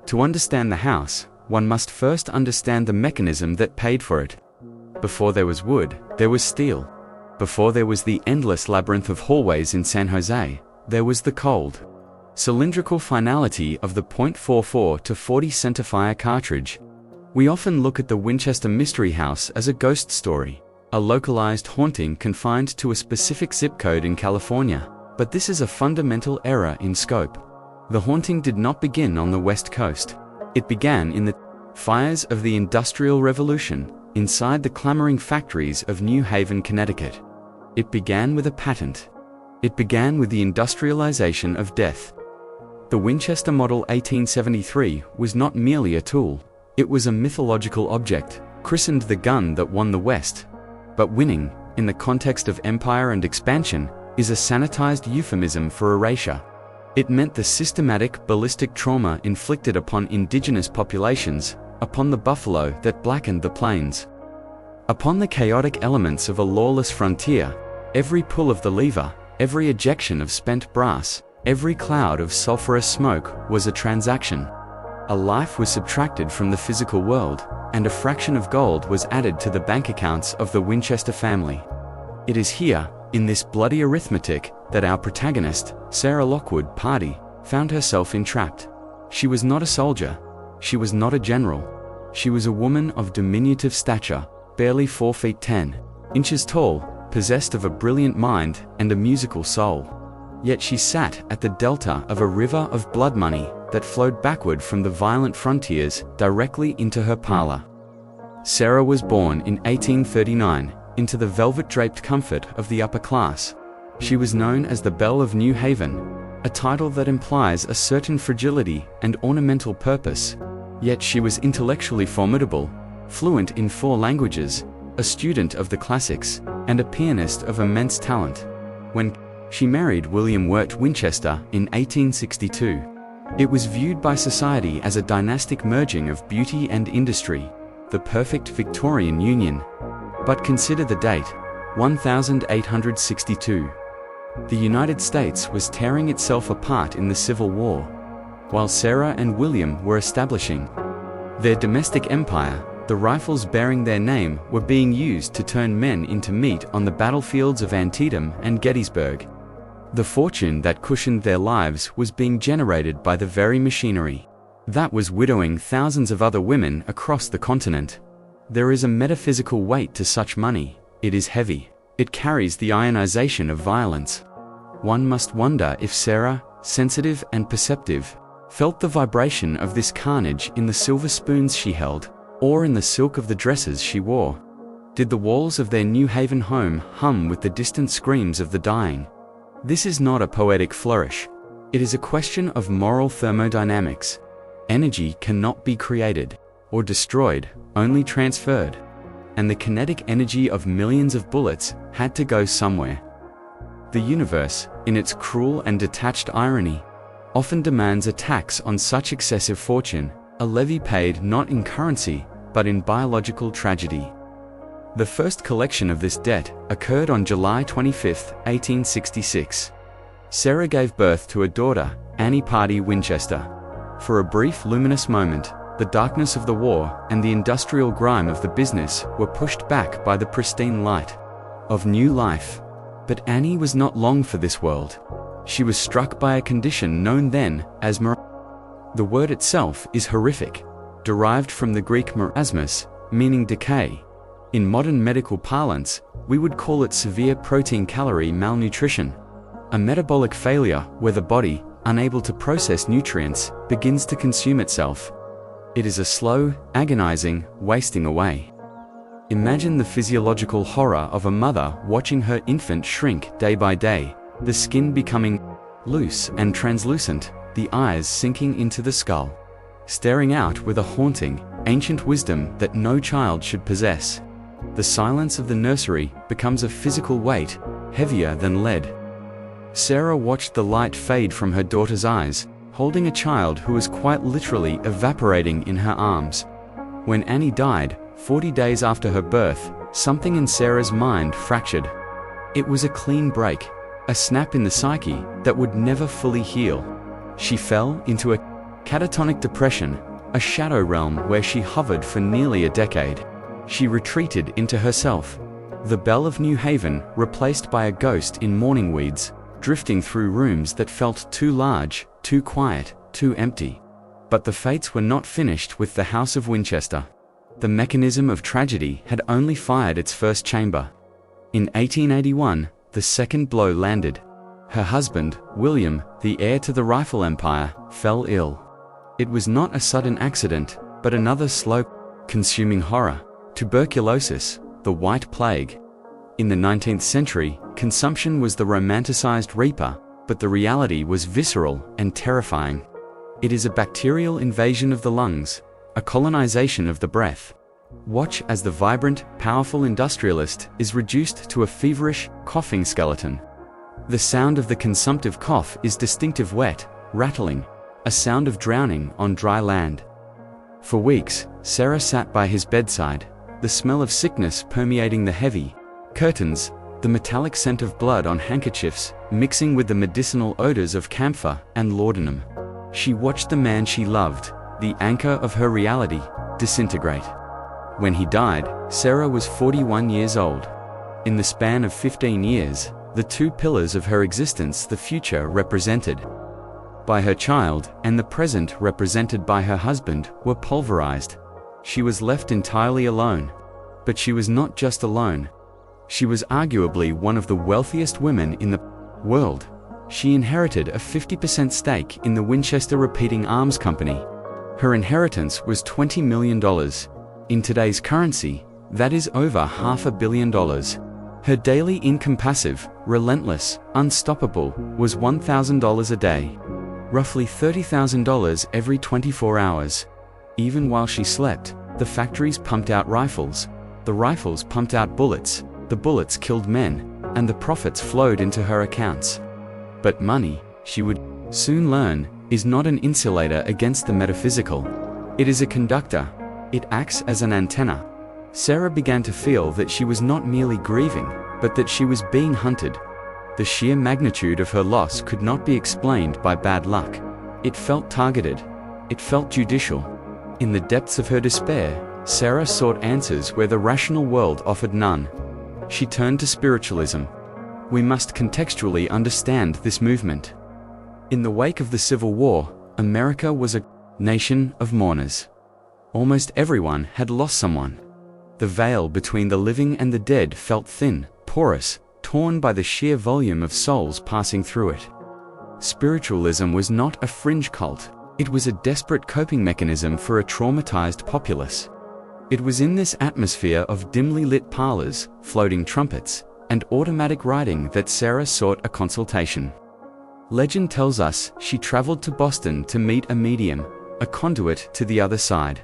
To understand the house, one must first understand the mechanism that paid for it. Before there was wood, there was steel. Before there was the endless labyrinth of hallways in San Jose, there was the cold, cylindrical finality of the .44 to 40 centerfire cartridge. We often look at the Winchester Mystery House as a ghost story, a localized haunting confined to a specific zip code in California, but this is a fundamental error in scope. The haunting did not begin on the West Coast. It began in the fires of the Industrial Revolution, inside the clamoring factories of New Haven, Connecticut. It began with a patent. It began with the industrialization of death. The Winchester Model 1873 was not merely a tool. It was a mythological object, christened the gun that won the West. But winning, in the context of empire and expansion, is a sanitized euphemism for erasure. It meant the systematic ballistic trauma inflicted upon indigenous populations, upon the buffalo that blackened the plains, upon the chaotic elements of a lawless frontier. Every pull of the lever, every ejection of spent brass, every cloud of sulfurous smoke was a transaction. A life was subtracted from the physical world, and a fraction of gold was added to the bank accounts of the Winchester family. It is here, in this bloody arithmetic, that our protagonist, Sarah Lockwood Pardee, found herself entrapped. She was not a soldier. She was not a general. She was a woman of diminutive stature, barely 4 feet 10 inches tall, possessed of a brilliant mind and a musical soul. Yet she sat at the delta of a river of blood money that flowed backward from the violent frontiers directly into her parlor. Sarah was born in 1839 into the velvet-draped comfort of the upper class. She was known as the Belle of New Haven, a title that implies a certain fragility and ornamental purpose. Yet she was intellectually formidable, fluent in 4 languages, a student of the classics, and a pianist of immense talent. When she married William Wirt Winchester in 1862, it was viewed by society as a dynastic merging of beauty and industry, the perfect Victorian union. But consider the date, 1862. The United States was tearing itself apart in the Civil War, while Sarah and William were establishing their domestic empire. The rifles bearing their name were being used to turn men into meat on the battlefields of Antietam and Gettysburg. The fortune that cushioned their lives was being generated by the very machinery that was widowing thousands of other women across the continent. There is a metaphysical weight to such money. It is heavy. It carries the ionization of violence. One must wonder if Sarah, sensitive and perceptive, felt the vibration of this carnage in the silver spoons she held, or in the silk of the dresses she wore. Did the walls of their New Haven home hum with the distant screams of the dying? This is not a poetic flourish. It is a question of moral thermodynamics. Energy cannot be created or destroyed, only transferred. And the kinetic energy of millions of bullets had to go somewhere. The universe, in its cruel and detached irony, often demands a tax on such excessive fortune, a levy paid not in currency, but in biological tragedy. The first collection of this debt occurred on July 25, 1866. Sarah gave birth to a daughter, Annie Pardee Winchester. For a brief luminous moment, the darkness of the war and the industrial grime of the business were pushed back by the pristine light of new life. But Annie was not long for this world. She was struck by a condition known then as The word itself is horrific, derived from the Greek marasmus, meaning decay. In modern medical parlance, we would call it severe protein-calorie malnutrition, a metabolic failure where the body, unable to process nutrients, begins to consume itself. It is a slow, agonizing wasting away. Imagine the physiological horror of a mother watching her infant shrink day by day, the skin becoming loose and translucent, the eyes sinking into the skull, staring out with a haunting, ancient wisdom that no child should possess. The silence of the nursery becomes a physical weight, heavier than lead. Sarah watched the light fade from her daughter's eyes, holding a child who was quite literally evaporating in her arms. When Annie died, 40 days after her birth, something in Sarah's mind fractured. It was a clean break, a snap in the psyche that would never fully heal. She fell into a Catatonic depression, a shadow realm where she hovered for nearly a decade. She retreated into herself. The belle of New Haven, replaced by a ghost in mourning weeds, drifting through rooms that felt too large, too quiet, too empty. But the fates were not finished with the House of Winchester. The mechanism of tragedy had only fired its first chamber. In 1881, the second blow landed. Her husband, William, the heir to the rifle empire, fell ill. It was not a sudden accident, but another slow, consuming horror: tuberculosis, the White Plague. In the 19th century, consumption was the romanticized reaper, but the reality was visceral and terrifying. It is a bacterial invasion of the lungs, a colonization of the breath. Watch as the vibrant, powerful industrialist is reduced to a feverish, coughing skeleton. The sound of the consumptive cough is distinctive wet, rattling, a sound of drowning on dry land. For weeks, Sarah sat by his bedside, the smell of sickness permeating the heavy curtains, the metallic scent of blood on handkerchiefs, mixing with the medicinal odors of camphor and laudanum. She watched the man she loved, the anchor of her reality, disintegrate. When he died, Sarah was 41 years old. In the span of 15 years, the two pillars of her existence, the future represented by her child and the present represented by her husband, were pulverized. She was left entirely alone. But she was not just alone. She was arguably one of the wealthiest women in the world. She inherited a 50% stake in the Winchester Repeating Arms Company. Her inheritance was $20 million. In today's currency, that is over $500 million. Her daily income, passive, relentless, unstoppable, was $1,000 a day. Roughly $30,000 every 24 hours. Even while she slept, the factories pumped out rifles. The rifles pumped out bullets. The bullets killed men, and the profits flowed into her accounts. But money, she would soon learn, is not an insulator against the metaphysical. It is a conductor. It acts as an antenna. Sarah began to feel that she was not merely grieving, but that she was being hunted. The sheer magnitude of her loss could not be explained by bad luck. It felt targeted. It felt judicial. In the depths of her despair, Sarah sought answers where the rational world offered none. She turned to spiritualism. We must contextually understand this movement. In the wake of the Civil War, America was a nation of mourners. Almost everyone had lost someone. The veil between the living and the dead felt thin, porous, torn by the sheer volume of souls passing through it. Spiritualism was not a fringe cult. It was a desperate coping mechanism for a traumatized populace. It was in this atmosphere of dimly lit parlors, floating trumpets, and automatic writing that Sarah sought a consultation. Legend tells us she traveled to Boston to meet a medium, a conduit to the other side.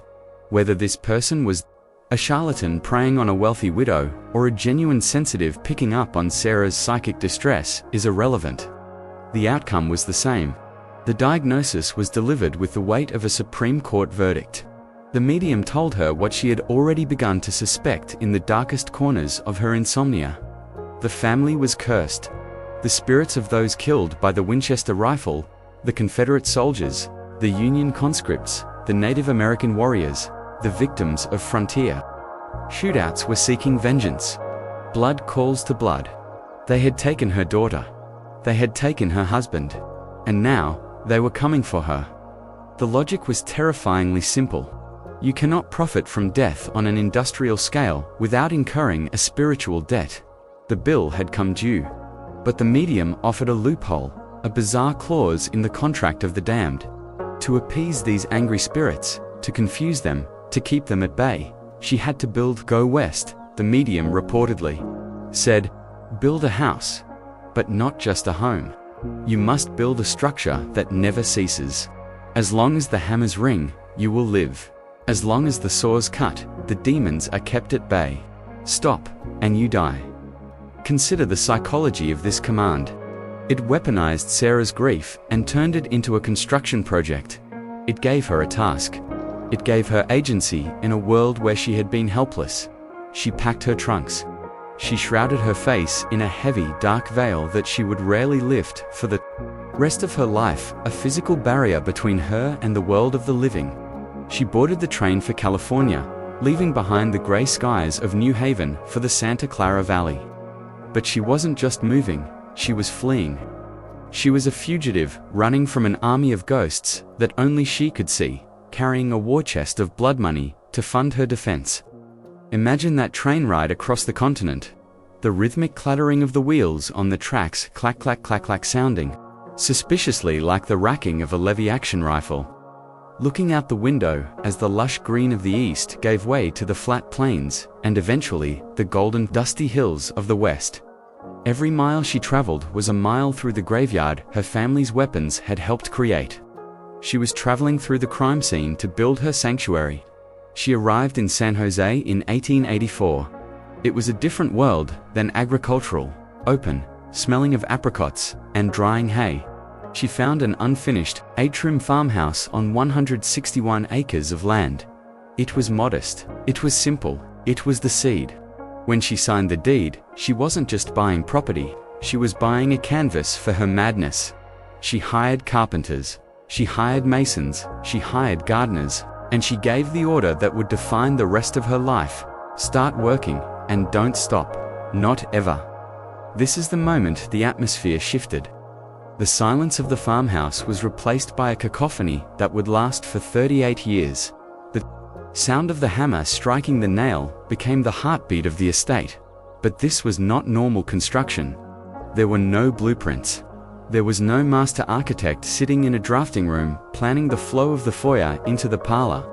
Whether this person was a charlatan preying on a wealthy widow, or a genuine sensitive picking up on Sarah's psychic distress, is irrelevant. The outcome was the same. The diagnosis was delivered with the weight of a Supreme Court verdict. The medium told her what she had already begun to suspect in the darkest corners of her insomnia. The family was cursed. The spirits of those killed by the Winchester rifle, the Confederate soldiers, the Union conscripts, the Native American warriors, the victims of frontier shootouts were seeking vengeance. Blood calls to blood. They had taken her daughter. They had taken her husband. And now, they were coming for her. The logic was terrifyingly simple. You cannot profit from death on an industrial scale without incurring a spiritual debt. The bill had come due. But the medium offered a loophole, a bizarre clause in the contract of the damned. To appease these angry spirits, to confuse them, to keep them at bay, she had to go west, the medium reportedly said. Build a house. But not just a home. You must build a structure that never ceases. As long as the hammers ring, you will live. As long as the saws cut, the demons are kept at bay. Stop, and you die. Consider the psychology of this command. It weaponized Sarah's grief and turned it into a construction project. It gave her a task. It gave her agency in a world where she had been helpless. She packed her trunks. She shrouded her face in a heavy, dark veil that she would rarely lift for the Rest of her life, a physical barrier between her and the world of the living. She boarded the train for California, leaving behind the gray skies of New Haven for the Santa Clara Valley. But she wasn't just moving, she was fleeing. She was a fugitive, running from an army of ghosts that only she could see, carrying a war chest of blood money to fund her defense. Imagine that train ride across the continent. The rhythmic clattering of the wheels on the tracks, clack clack clack clack sounding, suspiciously like the racking of a lever-action rifle. Looking out the window as the lush green of the east gave way to the flat plains, and eventually the golden, dusty hills of the west. Every mile she traveled was a mile through the graveyard her family's weapons had helped create. She was traveling through the crime scene to build her sanctuary. She arrived in San Jose in 1884. It was a different world than agricultural, open, smelling of apricots and drying hay. She found an unfinished, atrium farmhouse on 161 acres of land. It was modest, it was simple, it was the seed. When she signed the deed, she wasn't just buying property, she was buying a canvas for her madness. She hired carpenters, she hired masons, she hired gardeners, and she gave the order that would define the rest of her life: start working, and don't stop, not ever. This is the moment the atmosphere shifted. The silence of the farmhouse was replaced by a cacophony that would last for 38 years. The sound of the hammer striking the nail became the heartbeat of the estate. But this was not normal construction. There were no blueprints. There was no master architect sitting in a drafting room planning the flow of the foyer into the parlor.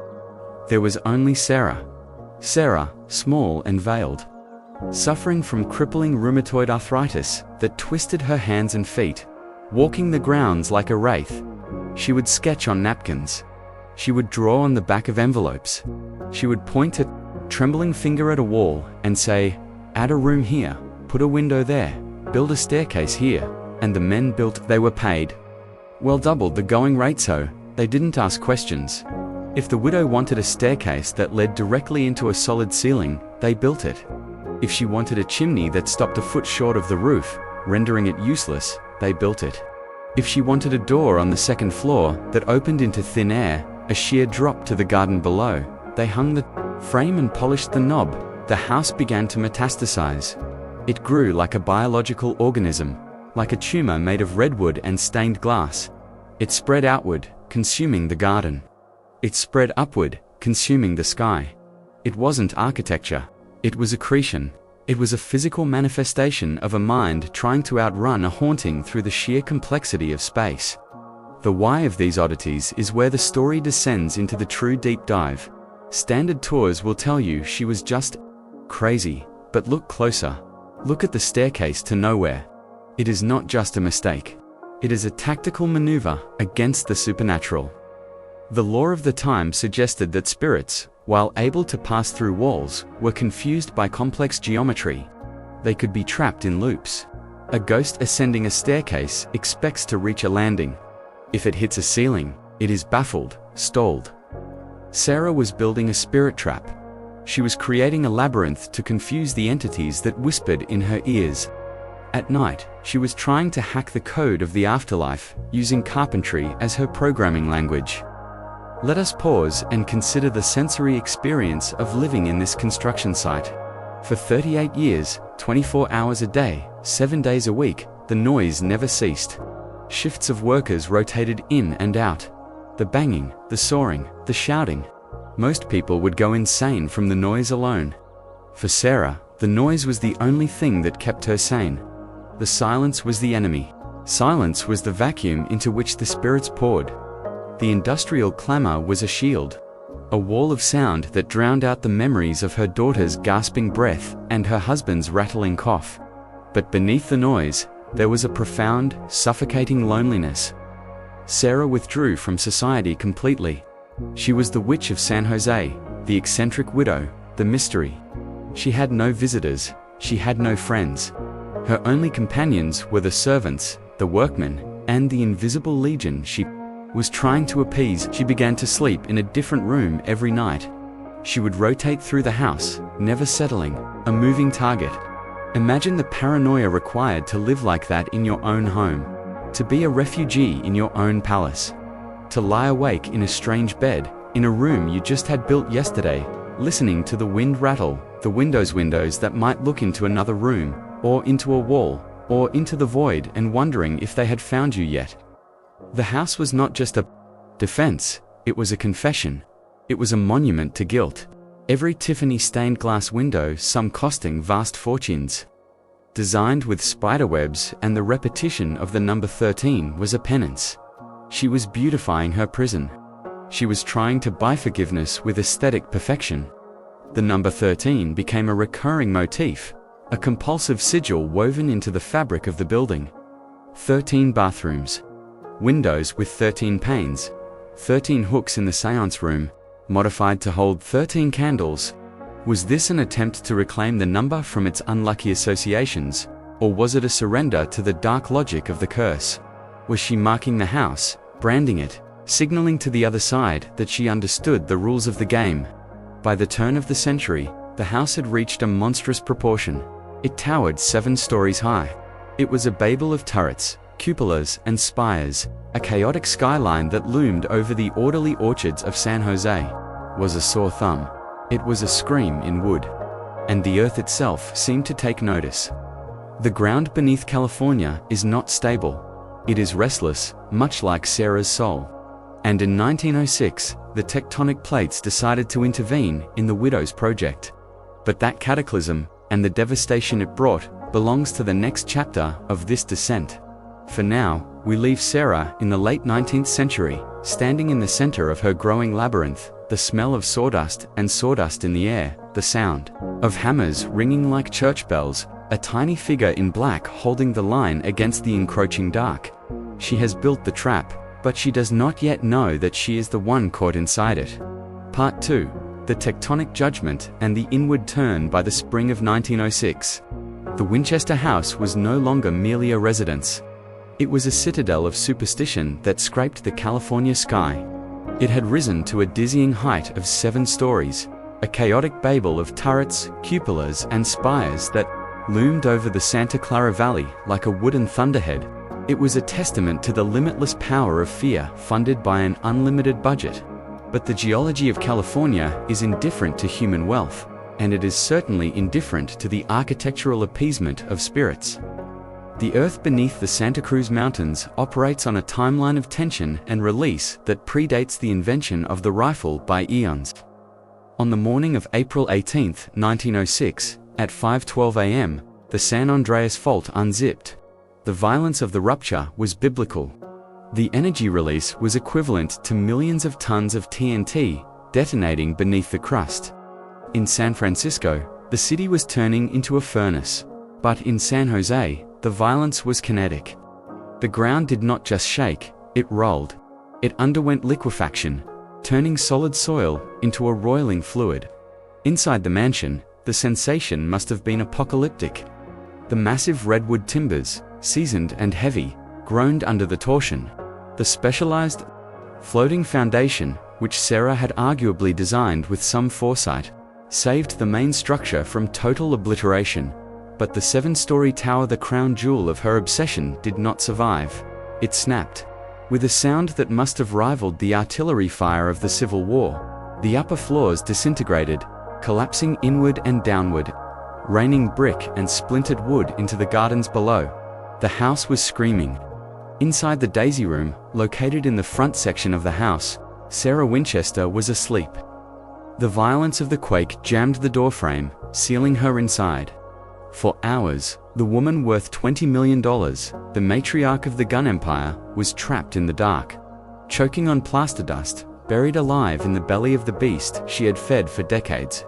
There was only Sarah. Sarah, small and veiled, suffering from crippling rheumatoid arthritis that twisted her hands and feet, walking the grounds like a wraith. She would sketch on napkins. She would draw on the back of envelopes. She would point a trembling finger at a wall and say, "Add a room here, put a window there, build a staircase here," and the men built. They were paid. Well, doubled the going rate, so they didn't ask questions. If the widow wanted a staircase that led directly into a solid ceiling, they built it. If she wanted a chimney that stopped a foot short of the roof, rendering it useless, they built it. If she wanted a door on the second floor that opened into thin air, a sheer drop to the garden below, they hung the frame and polished the knob. The house began to metastasize. It grew like a biological organism, like a tumor made of redwood and stained glass. It spread outward, consuming the garden. It spread upward, consuming the sky. It wasn't architecture. It was accretion. It was a physical manifestation of a mind trying to outrun a haunting through the sheer complexity of space. The why of these oddities is where the story descends into the true deep dive. Standard tours will tell you she was just crazy, but look closer. Look at the staircase to nowhere. It is not just a mistake. It is a tactical maneuver against the supernatural. The law of the time suggested that spirits, while able to pass through walls, were confused by complex geometry. They could be trapped in loops. A ghost ascending a staircase expects to reach a landing. If it hits a ceiling, it is baffled, stalled. Sarah was building a spirit trap. She was creating a labyrinth to confuse the entities that whispered in her ears. At night, she was trying to hack the code of the afterlife, using carpentry as her programming language. Let us pause and consider the sensory experience of living in this construction site. For 38 years, 24 hours a day, 7 days a week, the noise never ceased. Shifts of workers rotated in and out. The banging, the sawing, the shouting. Most people would go insane from the noise alone. For Sarah, the noise was the only thing that kept her sane. The silence was the enemy. Silence was the vacuum into which the spirits poured. The industrial clamor was a shield, a wall of sound that drowned out the memories of her daughter's gasping breath and her husband's rattling cough. But beneath the noise, there was a profound, suffocating loneliness. Sarah withdrew from society completely. She was the witch of San Jose, the eccentric widow, the mystery. She had no visitors, she had no friends. Her only companions were the servants, the workmen, and the invisible legion she was trying to appease. She began to sleep in a different room every night. She would rotate through the house, never settling, a moving target. Imagine the paranoia required to live like that in your own home. To be a refugee in your own palace. To lie awake in a strange bed, in a room you just had built yesterday, listening to the wind rattle, the windows that might look into another room, or into a wall, or into the void, and wondering if they had found you yet. The house was not just a defense, it was a confession. It was a monument to guilt. Every Tiffany stained glass window, some costing vast fortunes. Designed with spiderwebs, and the repetition of the number 13 was a penance. She was beautifying her prison. She was trying to buy forgiveness with aesthetic perfection. The number 13 became a recurring motif, a compulsive sigil woven into the fabric of the building. 13 bathrooms. Windows with 13 panes. 13 hooks in the seance room, modified to hold 13 candles. Was this an attempt to reclaim the number from its unlucky associations, or was it a surrender to the dark logic of the curse? Was she marking the house, branding it, signaling to the other side that she understood the rules of the game? By the turn of the century, the house had reached a monstrous proportion. It towered 7 stories high. It was a babel of turrets, cupolas, and spires, a chaotic skyline that loomed over the orderly orchards of San Jose. Was a sore thumb. It was a scream in wood. And the earth itself seemed to take notice. The ground beneath California is not stable. It is restless, much like Sarah's soul. And in 1906, the tectonic plates decided to intervene in the Widows Project. But that cataclysm, and the devastation it brought, belongs to the next chapter of this descent. For now, we leave Sarah in the late 19th century, standing in the center of her growing labyrinth, the smell of sawdust and sawdust in the air, the sound of hammers ringing like church bells, a tiny figure in black holding the line against the encroaching dark. She has built the trap, but she does not yet know that she is the one caught inside it. Part 2. The Tectonic Judgment and the Inward Turn. By the spring of 1906, the Winchester House was no longer merely a residence. It was a citadel of superstition that scraped the California sky. It had risen to a dizzying height of 7 stories, a chaotic babel of turrets, cupolas, and spires that loomed over the Santa Clara Valley like a wooden thunderhead. It was a testament to the limitless power of fear funded by an unlimited budget. But the geology of California is indifferent to human wealth, and it is certainly indifferent to the architectural appeasement of spirits. The earth beneath the Santa Cruz Mountains operates on a timeline of tension and release that predates the invention of the rifle by eons. On the morning of April 18, 1906, at 5:12 a.m., the San Andreas Fault unzipped. The violence of the rupture was biblical. The energy release was equivalent to millions of tons of TNT detonating beneath the crust. In San Francisco, the city was turning into a furnace. But in San Jose, the violence was kinetic. The ground did not just shake, it rolled. It underwent liquefaction, turning solid soil into a roiling fluid. Inside the mansion, the sensation must have been apocalyptic. The massive redwood timbers, seasoned and heavy, groaned under the torsion. The specialized floating foundation, which Sarah had arguably designed with some foresight, saved the main structure from total obliteration. But the 7-story tower, the crown jewel of her obsession, did not survive. It snapped. With a sound that must have rivaled the artillery fire of the Civil War, the upper floors disintegrated, collapsing inward and downward, raining brick and splintered wood into the gardens below. The house was screaming. Inside the Daisy Room, located in the front section of the house, Sarah Winchester was asleep. The violence of the quake jammed the doorframe, sealing her inside. For hours, the woman worth $20 million, the matriarch of the gun empire, was trapped in the dark. Choking on plaster dust, buried alive in the belly of the beast she had fed for decades.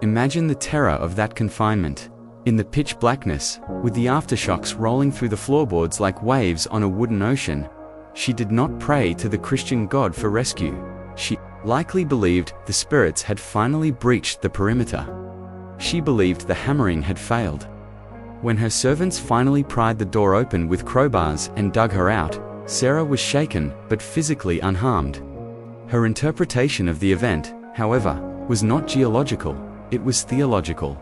Imagine the terror of that confinement. In the pitch blackness, with the aftershocks rolling through the floorboards like waves on a wooden ocean, she did not pray to the Christian God for rescue. She likely believed the spirits had finally breached the perimeter. She believed the hammering had failed. When her servants finally pried the door open with crowbars and dug her out, Sarah was shaken but physically unharmed. Her interpretation of the event, however, was not geological, it was theological.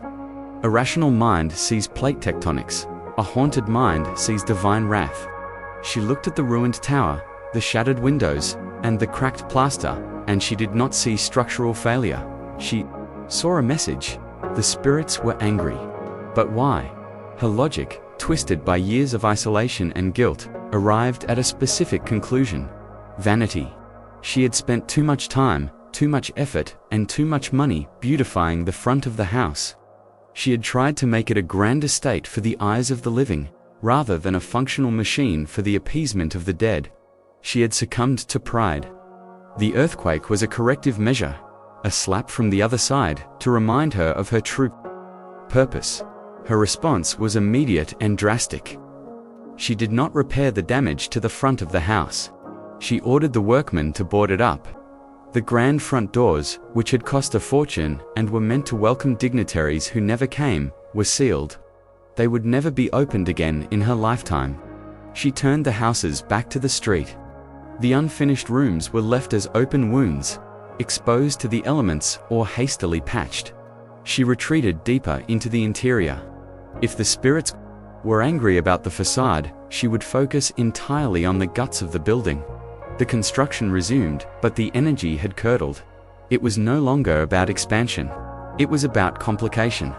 A rational mind sees plate tectonics, a haunted mind sees divine wrath. She looked at the ruined tower, the shattered windows, and the cracked plaster, and she did not see structural failure. She saw a message. The spirits were angry. But why? Her logic, twisted by years of isolation and guilt, arrived at a specific conclusion. Vanity. She had spent too much time, too much effort, and too much money beautifying the front of the house. She had tried to make it a grand estate for the eyes of the living, rather than a functional machine for the appeasement of the dead. She had succumbed to pride. The earthquake was a corrective measure, a slap from the other side to remind her of her true purpose. Her response was immediate and drastic. She did not repair the damage to the front of the house. She ordered the workmen to board it up. The grand front doors, which had cost a fortune and were meant to welcome dignitaries who never came, were sealed. They would never be opened again in her lifetime. She turned the houses back to the street. The unfinished rooms were left as open wounds, exposed to the elements or hastily patched. She retreated deeper into the interior. If the spirits were angry about the facade, she would focus entirely on the guts of the building. The construction resumed, but the energy had curdled. It was no longer about expansion. It was about complication.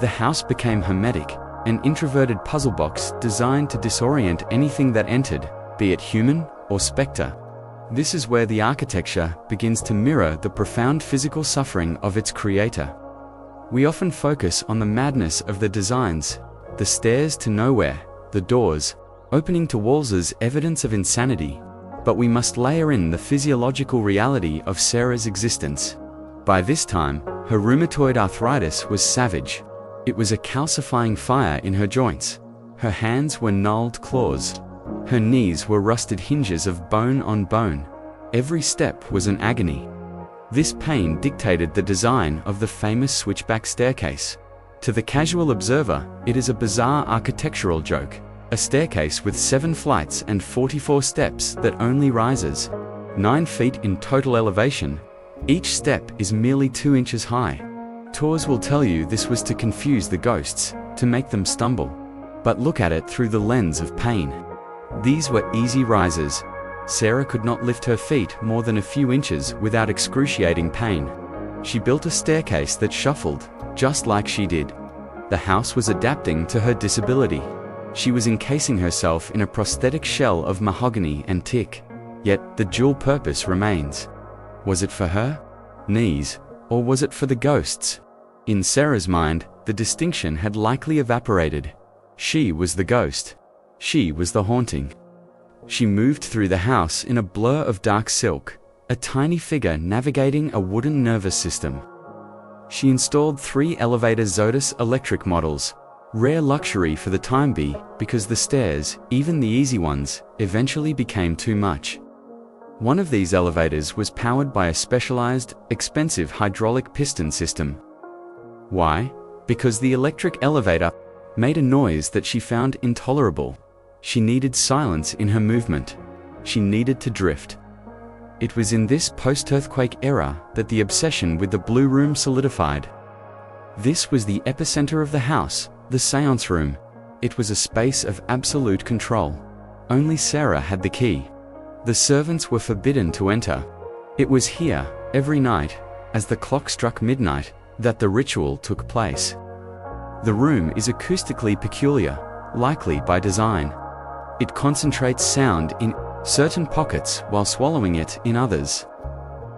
The house became hermetic, an introverted puzzle box designed to disorient anything that entered, be it human or spectre. This is where the architecture begins to mirror the profound physical suffering of its creator. We often focus on the madness of the designs, the stairs to nowhere, the doors, opening to walls as evidence of insanity. But we must layer in the physiological reality of Sarah's existence. By this time, her rheumatoid arthritis was savage. It was a calcifying fire in her joints. Her hands were gnarled claws. Her knees were rusted hinges of bone on bone. Every step was an agony. This pain dictated the design of the famous switchback staircase. To the casual observer, it is a bizarre architectural joke. A staircase with 7 flights and 44 steps that only rises 9 feet in total elevation. Each step is merely 2 inches high. Tours will tell you this was to confuse the ghosts, to make them stumble. But look at it through the lens of pain. These were easy rises. Sarah could not lift her feet more than a few inches without excruciating pain. She built a staircase that shuffled, just like she did. The house was adapting to her disability. She was encasing herself in a prosthetic shell of mahogany and teak. Yet the dual purpose remains. Was it for her knees, or was it for the ghosts? In Sarah's mind, the distinction had likely evaporated. She was the ghost. She was the haunting. She moved through the house in a blur of dark silk, a tiny figure navigating a wooden nervous system. She installed 3 elevator Zodus electric models, rare luxury for the time because the stairs, even the easy ones, eventually became too much. One of these elevators was powered by a specialized, expensive hydraulic piston system. Why? Because the electric elevator made a noise that she found intolerable. She needed silence in her movement. She needed to drift. It was in this post-earthquake era that the obsession with the Blue Room solidified. This was the epicenter of the house, the seance room. It was a space of absolute control. Only Sarah had the key. The servants were forbidden to enter. It was here, every night, as the clock struck midnight, that the ritual took place. The room is acoustically peculiar, likely by design. It concentrates sound in certain pockets while swallowing it in others.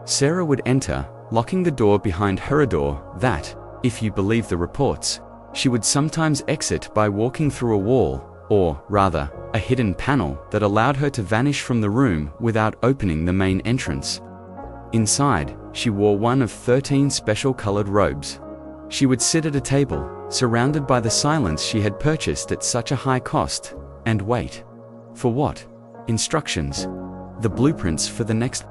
Sarah would enter, locking the door behind her, a door that, if you believe the reports, she would sometimes exit by walking through a wall, or, rather, a hidden panel that allowed her to vanish from the room without opening the main entrance. Inside, she wore one of 13 special colored robes. She would sit at a table, surrounded by the silence she had purchased at such a high cost, and wait. For what? Instructions. The blueprints for the next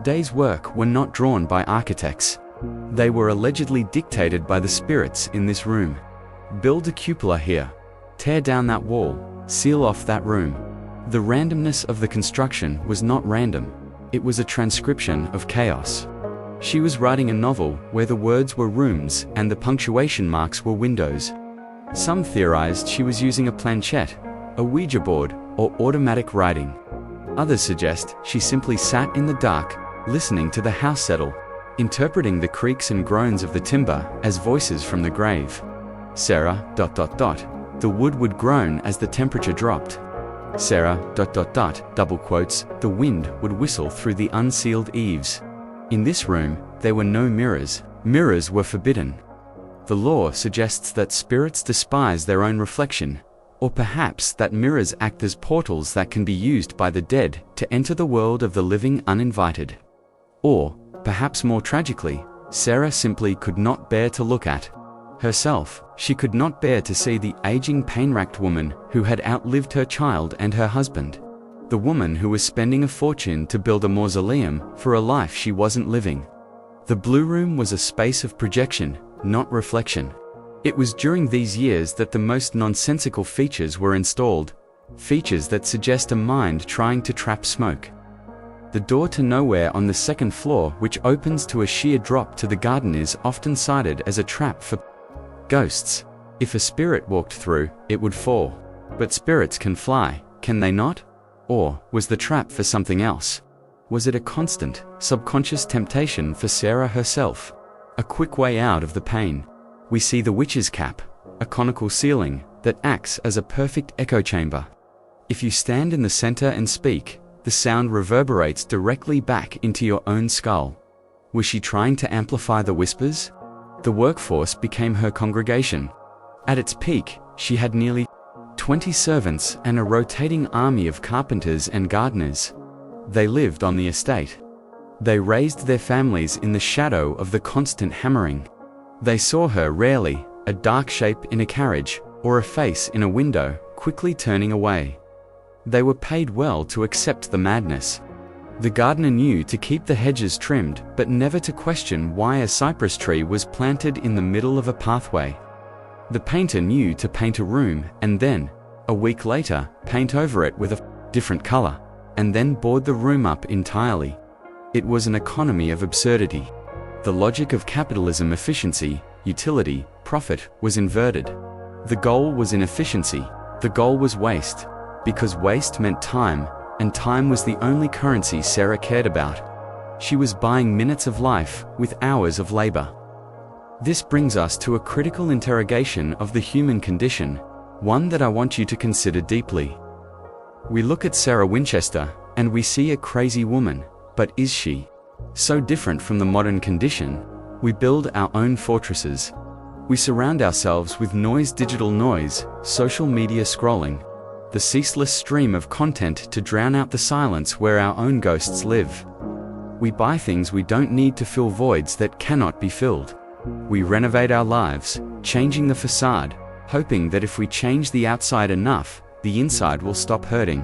day's work were not drawn by architects. They were allegedly dictated by the spirits in this room. Build a cupola here. Tear down that wall. Seal off that room. The randomness of the construction was not random. It was a transcription of chaos. She was writing a novel where the words were rooms and the punctuation marks were windows. Some theorized she was using a planchette, a Ouija board, or automatic writing. Others suggest she simply sat in the dark, listening to the house settle, interpreting the creaks and groans of the timber as voices from the grave. Sarah... The wood would groan as the temperature dropped. Sarah... double quotes, the wind would whistle through the unsealed eaves. In this room, there were no mirrors. Mirrors were forbidden. The law suggests that spirits despise their own reflection, or perhaps that mirrors act as portals that can be used by the dead to enter the world of the living uninvited. Or, perhaps more tragically, Sarah simply could not bear to look at herself. She could not bear to see the aging, pain-racked woman who had outlived her child and her husband. The woman who was spending a fortune to build a mausoleum for a life she wasn't living. The Blue Room was a space of projection, not reflection. It was during these years that the most nonsensical features were installed, features that suggest a mind trying to trap smoke. The door to nowhere on the second floor, which opens to a sheer drop to the garden, is often cited as a trap for ghosts. If a spirit walked through, it would fall. But spirits can fly, can they not? Or was the trap for something else? Was it a constant, subconscious temptation for Sarah herself? A quick way out of the pain. We see the witch's cap, a conical ceiling that acts as a perfect echo chamber. If you stand in the center and speak, the sound reverberates directly back into your own skull. Was she trying to amplify the whispers? The workforce became her congregation. At its peak, she had nearly 20 servants and a rotating army of carpenters and gardeners. They lived on the estate. They raised their families in the shadow of the constant hammering. They saw her rarely, a dark shape in a carriage, or a face in a window, quickly turning away. They were paid well to accept the madness. The gardener knew to keep the hedges trimmed, but never to question why a cypress tree was planted in the middle of a pathway. The painter knew to paint a room, and then, a week later, paint over it with a different color, and then board the room up entirely. It was an economy of absurdity. The logic of capitalism, efficiency, utility, profit, was inverted. The goal was inefficiency. The goal was waste, because waste meant time, and time was the only currency Sarah cared about. She was buying minutes of life with hours of labor. This brings us to a critical interrogation of the human condition, one that I want you to consider deeply. We look at Sarah Winchester, and we see a crazy woman, but is she so different from the modern condition? We build our own fortresses. We surround ourselves with noise, digital noise, social media scrolling, the ceaseless stream of content to drown out the silence where our own ghosts live. We buy things we don't need to fill voids that cannot be filled. We renovate our lives, changing the facade, hoping that if we change the outside enough, the inside will stop hurting.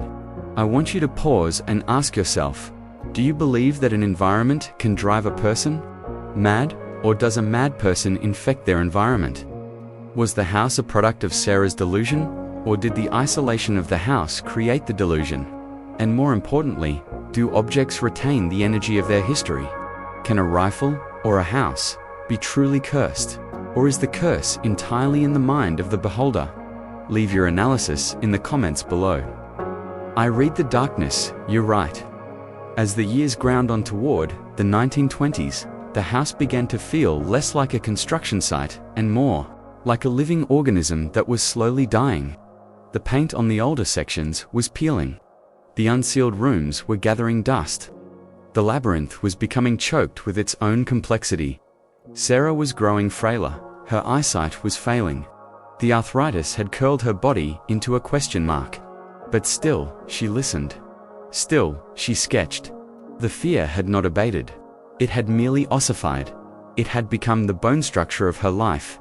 I want you to pause and ask yourself, do you believe that an environment can drive a person mad, or does a mad person infect their environment? Was the house a product of Sarah's delusion, or did the isolation of the house create the delusion? And more importantly, do objects retain the energy of their history? Can a rifle or a house be truly cursed, or is the curse entirely in the mind of the beholder? Leave your analysis in the comments below. I read the darkness, you're right. As the years ground on toward the 1920s, the house began to feel less like a construction site and more like a living organism that was slowly dying. The paint on the older sections was peeling. The unsealed rooms were gathering dust. The labyrinth was becoming choked with its own complexity. Sarah was growing frailer. Her eyesight was failing. The arthritis had curled her body into a question mark. But still, she listened. Still, she sketched. The fear had not abated. It had merely ossified. It had become the bone structure of her life.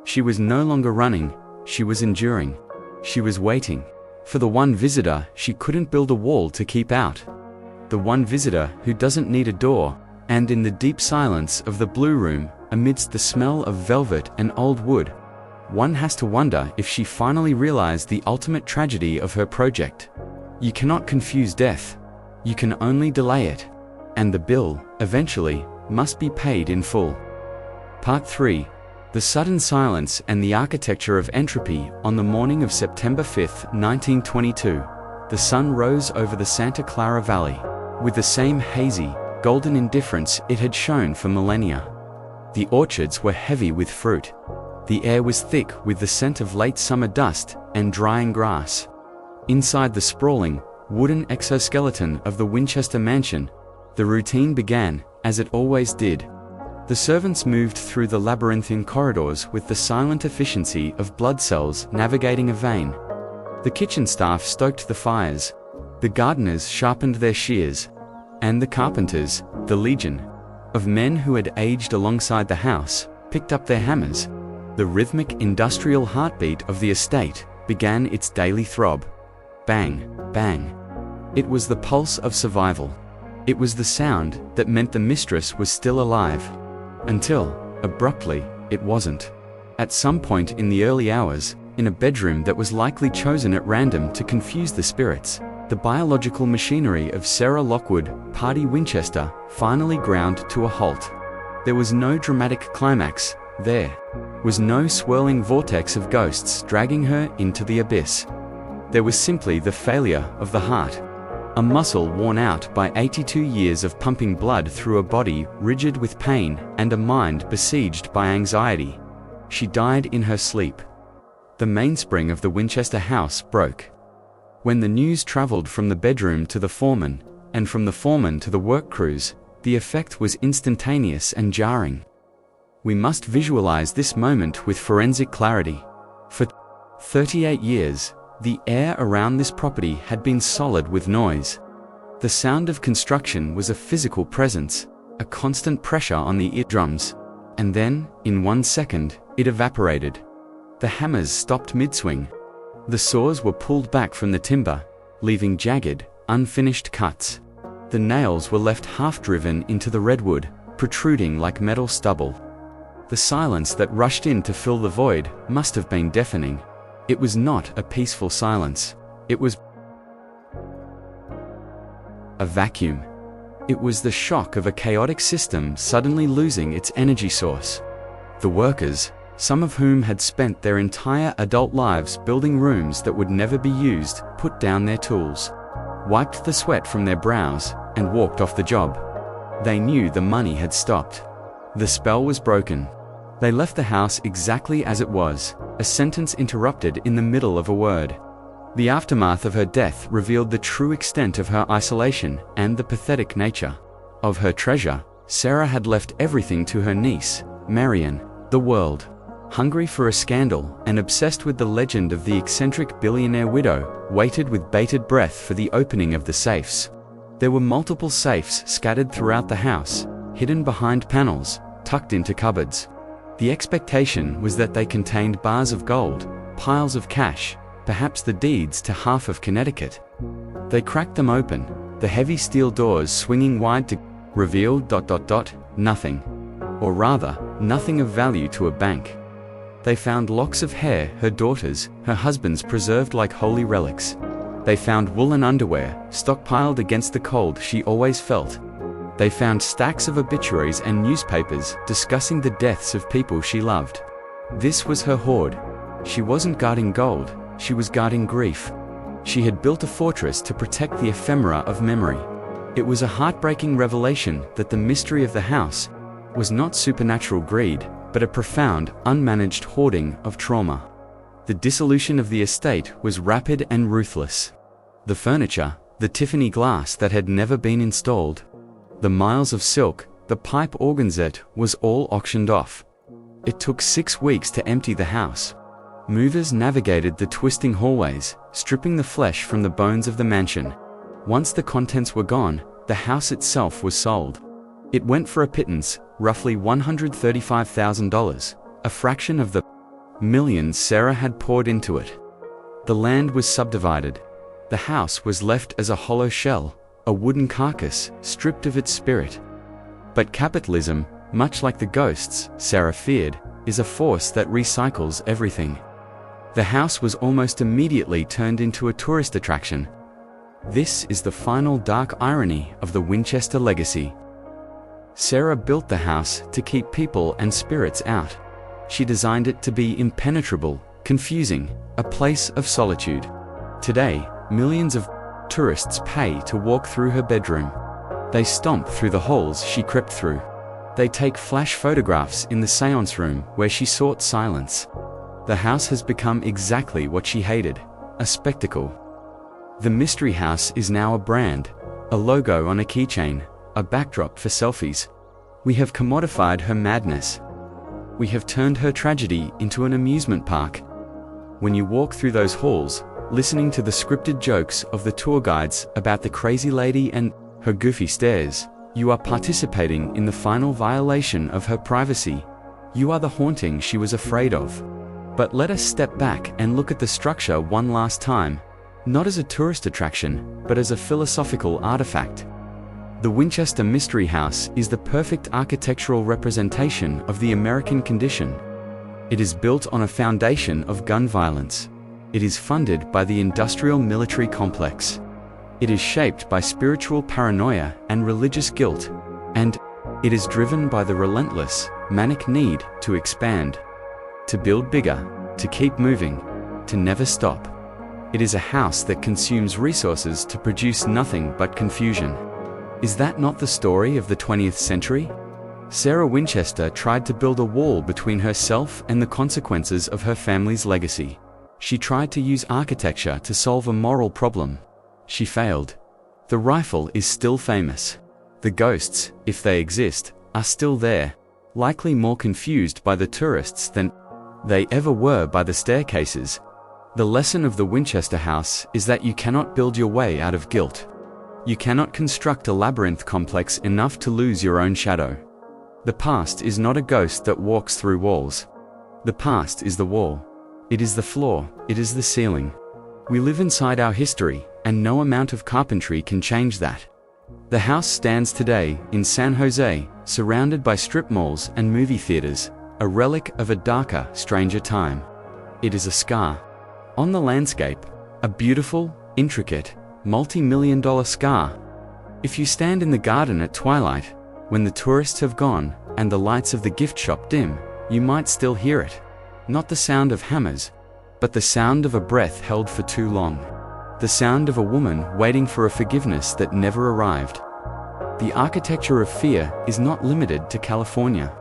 She was no longer running, she was enduring. She was waiting for the one visitor she couldn't build a wall to keep out. The one visitor who doesn't need a door. And in the deep silence of the Blue Room, amidst the smell of velvet and old wood, one has to wonder if she finally realized the ultimate tragedy of her project. You cannot confuse death. You can only delay it. And the bill, eventually, must be paid in full. Part 3. The sudden silence and the architecture of entropy on the morning of September 5, 1922. the sun rose over the Santa Clara Valley, with the same hazy, golden indifference it had shown for millennia. The orchards were heavy with fruit. The air was thick with the scent of late summer dust and drying grass. Inside the sprawling, wooden exoskeleton of the Winchester mansion, the routine began, as it always did. The servants moved through the labyrinthine corridors with the silent efficiency of blood cells navigating a vein. The kitchen staff stoked the fires, the gardeners sharpened their shears, and the carpenters, the legion of men who had aged alongside the house, picked up their hammers. The rhythmic industrial heartbeat of the estate began its daily throb. Bang, bang. It was the pulse of survival. It was the sound that meant the mistress was still alive. Until, abruptly, it wasn't. At some point in the early hours, in a bedroom that was likely chosen at random to confuse the spirits, the biological machinery of Sarah Lockwood, Party Winchester, finally ground to a halt. There was no dramatic climax. There was no swirling vortex of ghosts dragging her into the abyss. There was simply the failure of the heart. A muscle worn out by 82 years of pumping blood through a body rigid with pain and a mind besieged by anxiety. She died in her sleep. The mainspring of the Winchester house broke. When the news traveled from the bedroom to the foreman, and from the foreman to the work crews, the effect was instantaneous and jarring. We must visualize this moment with forensic clarity. For 38 years, the air around this property had been solid with noise. The sound of construction was a physical presence, a constant pressure on the eardrums. And then, in 1 second, it evaporated. The hammers stopped mid-swing. The saws were pulled back from the timber, leaving jagged, unfinished cuts. The nails were left half-driven into the redwood, protruding like metal stubble. The silence that rushed in to fill the void must have been deafening. It was not a peaceful silence. It was a vacuum. It was the shock of a chaotic system suddenly losing its energy source. The workers, some of whom had spent their entire adult lives building rooms that would never be used, put down their tools, wiped the sweat from their brows, and walked off the job. They knew the money had stopped. The spell was broken. They left the house exactly as it was, a sentence interrupted in the middle of a word. The aftermath of her death revealed the true extent of her isolation and the pathetic nature of her treasure. Sarah had left everything to her niece, Marian. The world, hungry for a scandal and obsessed with the legend of the eccentric billionaire widow, waited with bated breath for the opening of the safes. There were multiple safes scattered throughout the house, hidden behind panels, tucked into cupboards. The expectation was that they contained bars of gold, piles of cash, perhaps the deeds to half of Connecticut. They cracked them open, the heavy steel doors swinging wide to reveal ... nothing. Or rather, nothing of value to a bank. They found locks of hair, her daughter's, her husband's, preserved like holy relics. They found woolen underwear, stockpiled against the cold she always felt. They found stacks of obituaries and newspapers discussing the deaths of people she loved. This was her hoard. She wasn't guarding gold, she was guarding grief. She had built a fortress to protect the ephemera of memory. It was a heartbreaking revelation that the mystery of the house was not supernatural greed, but a profound, unmanaged hoarding of trauma. The dissolution of the estate was rapid and ruthless. The furniture, the Tiffany glass that had never been installed, the miles of silk, the pipe organ set, was all auctioned off. It took 6 weeks to empty the house. Movers navigated the twisting hallways, stripping the flesh from the bones of the mansion. Once the contents were gone, the house itself was sold. It went for a pittance, roughly $135,000, a fraction of the millions Sarah had poured into it. The land was subdivided. The house was left as a hollow shell, a wooden carcass, stripped of its spirit. But capitalism, much like the ghosts Sarah feared, is a force that recycles everything. The house was almost immediately turned into a tourist attraction. This is the final dark irony of the Winchester legacy. Sarah built the house to keep people and spirits out. She designed it to be impenetrable, confusing, a place of solitude. Today, millions of Tourists pay to walk through her bedroom. They stomp through the holes she crept through. They take flash photographs in the seance room where she sought silence. The house has become exactly what she hated, a spectacle. The Mystery House is now a brand, a logo on a keychain, a backdrop for selfies. We have commodified her madness. We have turned her tragedy into an amusement park. When you walk through those halls, listening to the scripted jokes of the tour guides about the crazy lady and her goofy stares, you are participating in the final violation of her privacy. You are the haunting she was afraid of. But let us step back and look at the structure one last time, not as a tourist attraction, but as a philosophical artifact. The Winchester Mystery House is the perfect architectural representation of the American condition. It is built on a foundation of gun violence. It is funded by the industrial military complex. It is shaped by spiritual paranoia and religious guilt. And it is driven by the relentless, manic need to expand. To build bigger, to keep moving, to never stop. It is a house that consumes resources to produce nothing but confusion. Is that not the story of the 20th century? Sarah Winchester tried to build a wall between herself and the consequences of her family's legacy. She tried to use architecture to solve a moral problem. She failed. The rifle is still famous. The ghosts, if they exist, are still there, likely more confused by the tourists than they ever were by the staircases. The lesson of the Winchester House is that you cannot build your way out of guilt. You cannot construct a labyrinth complex enough to lose your own shadow. The past is not a ghost that walks through walls. The past is the wall. It is the floor, it is the ceiling. We live inside our history, and no amount of carpentry can change that. The house stands today in San Jose, surrounded by strip malls and movie theaters, a relic of a darker, stranger time. It is a scar on the landscape, a beautiful, intricate, multi-million-dollar scar. If you stand in the garden at twilight, when the tourists have gone and the lights of the gift shop dim, you might still hear it. Not the sound of hammers, but the sound of a breath held for too long. The sound of a woman waiting for a forgiveness that never arrived. The architecture of fear is not limited to California.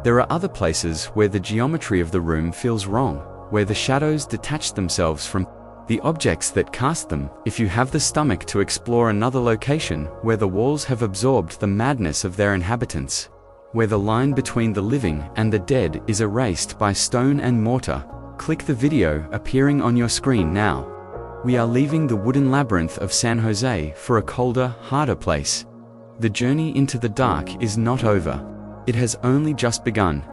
There are other places where the geometry of the room feels wrong, where the shadows detach themselves from the objects that cast them. If you have the stomach to explore another location where the walls have absorbed the madness of their inhabitants, where the line between the living and the dead is erased by stone and mortar, click the video appearing on your screen now. We are leaving the wooden labyrinth of San Jose for a colder, harder place. The journey into the dark is not over. It has only just begun.